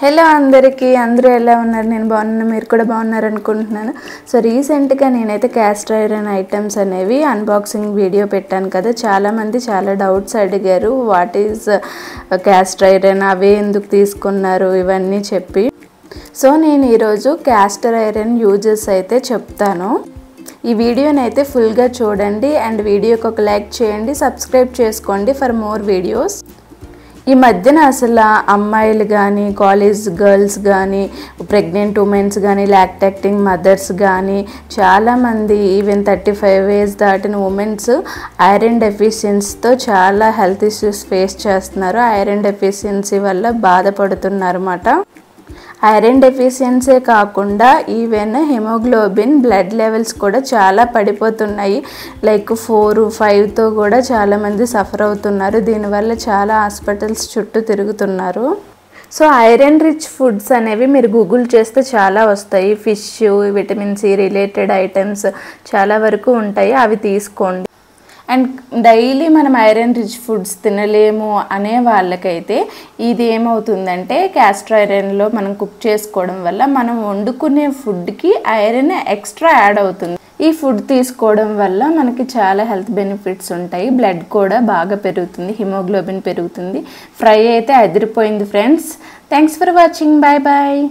Hello అందరికీ అందరూ ఎలా ఉన్నారు? నేను బాగున్నాను, మీరు కూడా బాగున్నారు అనుకుంటున్నాను. సో రీసెంట్గా నేనైతే క్యాస్ట్ ఐరన్ ఐటమ్స్ అనేవి అన్బాక్సింగ్ వీడియో పెట్టాను కదా. చాలామంది చాలా డౌట్స్ అడిగారు, వాట్ ఈజ్ క్యాస్ట్ ఐరన్, అవే ఎందుకు తీసుకున్నారు ఇవన్నీ చెప్పి. సో నేను ఈరోజు క్యాస్ట్ ఐరన్ యూజెస్ అయితే చెప్తాను. ఈ వీడియోని అయితే ఫుల్గా చూడండి అండ్ వీడియోకి ఒక లైక్ చేయండి, సబ్స్క్రైబ్ చేసుకోండి ఫర్ మోర్ వీడియోస్. ఈ మధ్యన అసలు అమ్మాయిలు కానీ, కాలేజ్ గర్ల్స్ కానీ, ప్రెగ్నెంట్ ఉమెన్స్ కానీ, లాక్టేటింగ్ మదర్స్ కానీ చాలామంది ఈవెన్ 35 ఏజ్ దాటిన ఉమెన్స్ ఐరన్ డెఫిషియన్సీతో చాలా హెల్త్ ఇష్యూస్ ఫేస్ చేస్తున్నారు. ఐరన్ డెఫిషియన్సీ వల్ల బాధపడుతున్నారు అన్నమాట. ఐరన్ డెఫిషియన్సీ కాకుండా ఈవెన్ హిమోగ్లోబిన్ బ్లడ్ లెవెల్స్ కూడా చాలా పడిపోతున్నాయి. లైక్ 4, 5తో కూడా చాలామంది సఫర్ అవుతున్నారు. దీనివల్ల చాలా హాస్పిటల్స్ చుట్టూ తిరుగుతున్నారు. సో ఐరన్ రిచ్ ఫుడ్స్ అనేవి మీరు గూగుల్ చేస్తే చాలా వస్తాయి. Fish, vitamin C related items చాలా వరకు ఉంటాయి, అవి తీసుకోండి. అండ్ డైలీ మనం ఐరన్ రిచ్ ఫుడ్స్ తినలేము అనే వాళ్ళకైతే ఇది ఏమవుతుందంటే, క్యాస్టర్ ఐరన్లో మనం కుక్ చేసుకోవడం వల్ల మనం వండుకునే ఫుడ్కి ఐరన్ ఎక్స్ట్రా యాడ్ అవుతుంది. ఈ ఫుడ్ తీసుకోవడం వల్ల మనకి చాలా హెల్త్ బెనిఫిట్స్ ఉంటాయి. బ్లడ్ కూడా బాగా పెరుగుతుంది, హిమోగ్లోబిన్ పెరుగుతుంది. ఫ్రై అయితే అదిరిపోయింది friends. Thanks for watching, bye bye.